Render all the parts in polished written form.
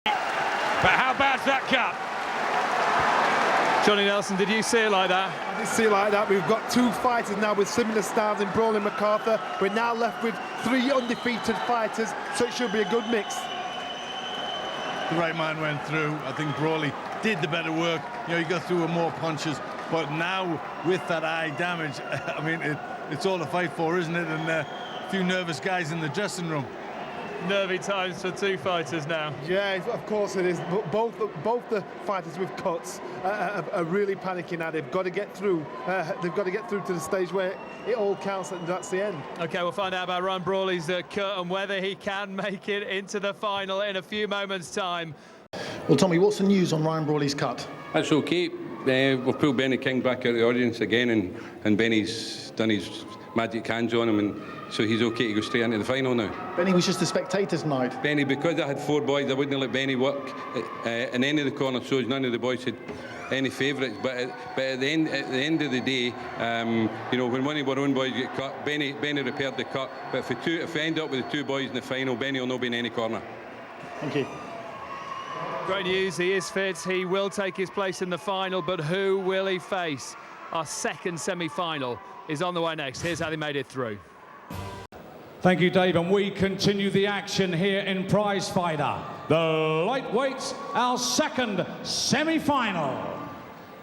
But how bad's that cut? Johnny Nelson, did you see it like that? I did see it like that. We've got two fighters now with similar styles in Brawley and McArthur. We're now left with 3 undefeated fighters, so it should be a good mix. The right man went through. I think Brawley did the better work. You know, he got through with more punches, but now with that eye damage, I mean, it's all to fight for, isn't it? And a few nervous guys in the dressing room. Nervy times for two fighters now. Yeah, of course it is. Both the fighters with cuts are really panicking now. They've got to get through. They've got to get through to the stage where it all counts, and that's the end. Okay, we'll find out about Ryan Brawley's cut and whether he can make it into the final in a few moments' time. Well, Tommy, what's the news on Ryan Brawley's cut? That's okay. We've pulled Benny King back out of the audience again, and Benny's done his magic hands on him, and so he's okay to go straight into the final now. Benny was just a spectator tonight. Benny, because I had 4 boys, I wouldn't let Benny work in any of the corner shows. None of the boys had any favourites. But at the end of the day, you know, when one of our own boys get cut, Benny repaired the cut. But if we end up with the 2 boys in the final, Benny will not be in any corner. Thank you. Great news, he is fit, he will take his place in the final, but who will he face? Our second semi-final is on the way next. Here's how they made it through. Thank you, Dave, and we continue the action here in Prizefighter. The lightweights, our second semi-final.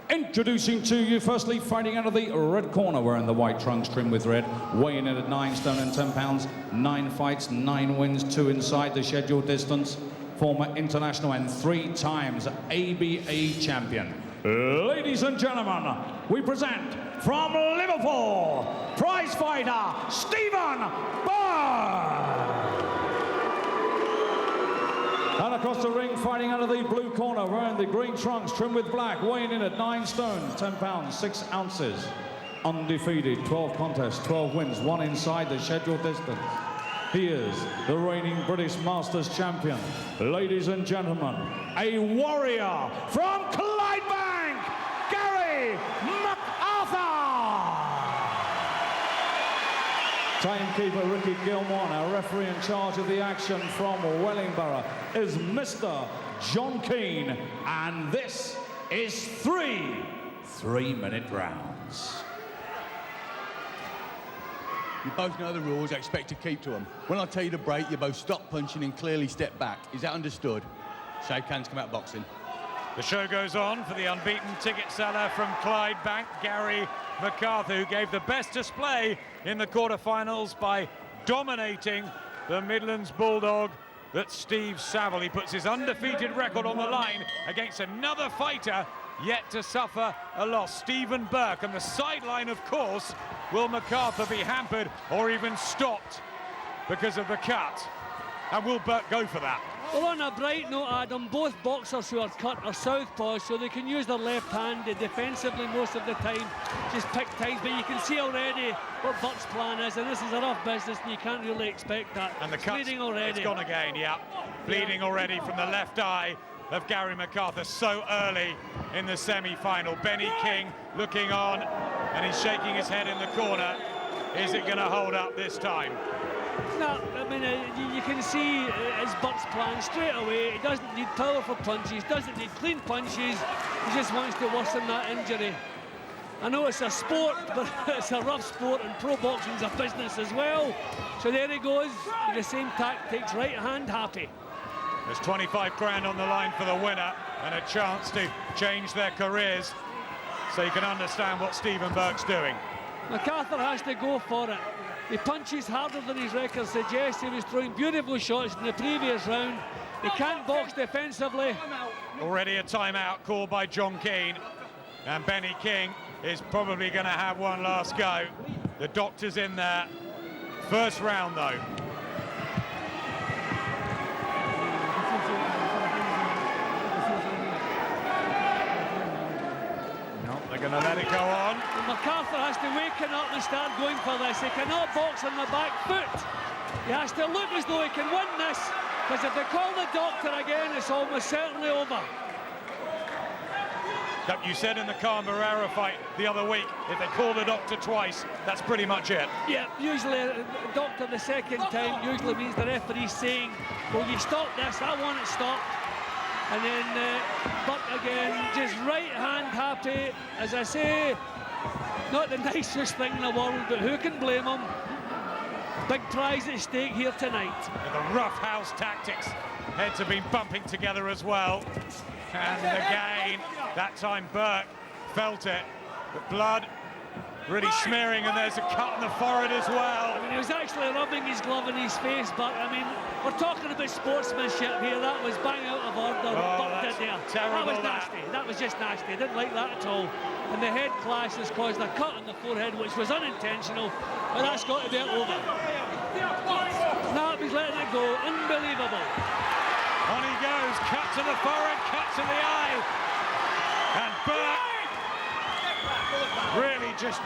Introducing to you, firstly, fighting out of the red corner, wearing the white trunks trimmed with red, weighing in at 9 stone and 10 pounds, 9 fights, 9 wins, 2 inside the scheduled distance. Former international and 3 times ABA champion. Ladies and gentlemen, we present from Liverpool, Prizefighter, Stephen Burke. And across the ring, fighting out of the blue corner, wearing the green trunks trimmed with black, weighing in at 9 stone, 10 pounds, 6 ounces. Undefeated, 12 contests, 12 wins, 1 inside the scheduled distance. He is the reigning British Masters champion. Ladies and gentlemen, a warrior from Clydebank, McArthur. Timekeeper Ricky Gilmore, our referee in charge of the action from Wellingborough, is Mr. John Keane, and this is 3 3-minute rounds. You both know the rules, I expect to keep to them. When I tell you to break, you both stop punching and clearly step back. Is that understood? Shake hands, come out boxing. The show goes on for the unbeaten ticket seller from Clydebank, Gary McArthur, who gave the best display in the quarterfinals by dominating the Midlands Bulldog, that's Steve Saville. He puts his undefeated record on the line against another fighter yet to suffer a loss, Stephen Burke. And the sideline, of course, will McArthur be hampered or even stopped because of the cut? And will Burke go for that? Well, on a bright note, Adam, both boxers who are cut are southpaws, so they can use their left hand defensively most of the time, just pick times. But you can see already what Burke's plan is, and this is a rough business, and you can't really expect that. And the cut's bleeding already. It's gone again, yeah. Bleeding already from the left eye of Gary McArthur so early in the semi-final. Benny King looking on, and he's shaking his head in the corner. Is it going to hold up this time? No, I mean, you can see it's Burke's plan straight away. He doesn't need powerful punches, doesn't need clean punches. He just wants to worsen that injury. I know it's a sport, but it's a rough sport, and pro boxing's a business as well. So there he goes, with the same tactics, right hand happy. There's 25 grand on the line for the winner and a chance to change their careers. So you can understand what Stephen Burke's doing. McArthur has to go for it. He punches harder than his record suggests. He was throwing beautiful shots in the previous round. He can't box defensively. Already a timeout called by John Keane. And Benny King is probably going to have one last go. The doctor's in there. First round, though. They're going to let it go on. And McArthur has to waken up and start going for this. He cannot box on the back foot. He has to look as though he can win this, because if they call the doctor again, it's almost certainly over. You said in the Khan Barrera fight the other week, if they call the doctor twice, that's pretty much it. Yeah, usually a doctor the second time usually means the referee saying, will you stop this? I want it stopped. And then Burke again, just right hand happy. As I say, not the nicest thing in the world, but who can blame him? Big prize at stake here tonight. With the rough house tactics, heads have been bumping together as well. And again, that time Burke felt it. The blood really smearing, and there's a cut in the forehead as well. I mean, he was actually rubbing his glove in his face, but I mean, we're talking about sportsmanship here. That was bang out of order. Oh, Burke did there. terrible, That was nasty. That was just nasty. I didn't like that at all. And the head clash has caused a cut on the forehead, which was unintentional, but that's got to be it over. Now he's letting it go. Unbelievable. On he goes, cut to the forehead, cut to the eye. And Burke really just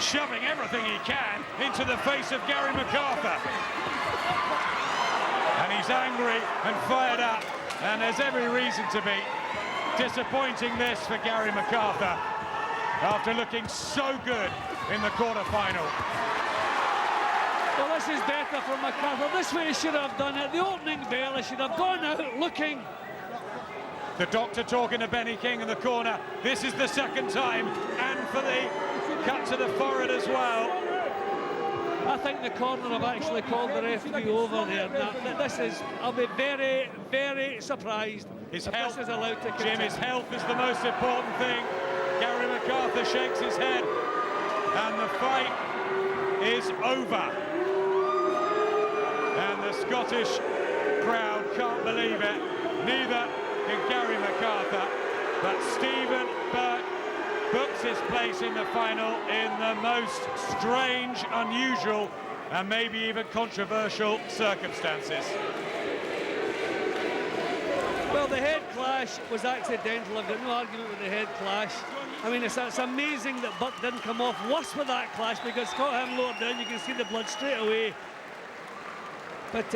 shoving everything he can into the face of Gary McArthur. And he's angry and fired up, and there's every reason to be. Disappointing this for Gary McArthur after looking so good in the quarter-final. Well, this is better for McArthur. This way he should have done it. The opening bell, he should have gone out looking. The doctor talking to Benny King in the corner. This is the second time, and for the cut to the forehead as well. I think the corner have actually called the referee over there. Now, I'll be very, very surprised His if health, this is allowed to continue. Jim, his health is the most important thing. Gary McArthur shakes his head, and the fight is over. And the Scottish crowd can't believe it. Neither can Gary McArthur, but Stephen Burke books his place in the final in the most strange, unusual, and maybe even controversial circumstances. Well, the head clash was accidental. I've got no argument with the head clash. I mean, it's amazing that Burke didn't come off worse with that clash, because caught him lower down, you can see the blood straight away. But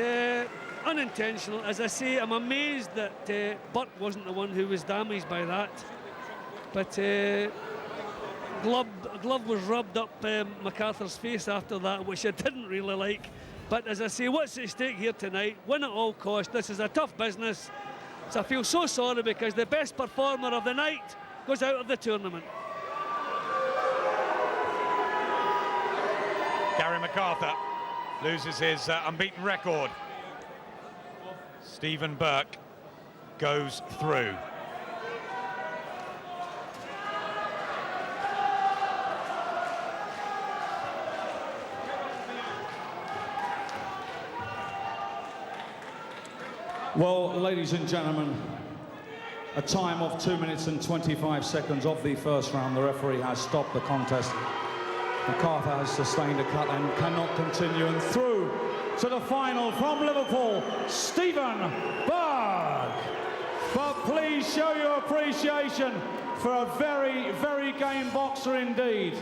unintentional. As I say, I'm amazed that Burke wasn't the one who was damaged by that. But glove was rubbed up McArthur's face after that, which I didn't really like. But as I say, what's at stake here tonight? Win at all costs. This is a tough business. So I feel so sorry, because the best performer of the night goes out of the tournament. Gary McArthur loses his unbeaten record. Stephen Burke goes through. Well, ladies and gentlemen, a time of 2 minutes and 25 seconds of the first round. The referee has stopped the contest. McArthur has sustained a cut and cannot continue. And through to the final from Liverpool, Stephen Burke. But please show your appreciation for a very, very game boxer indeed.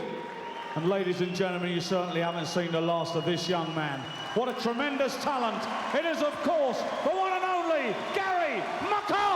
And ladies and gentlemen, you certainly haven't seen the last of this young man. What a tremendous talent. It is, of course, the one and only Gary McArthur.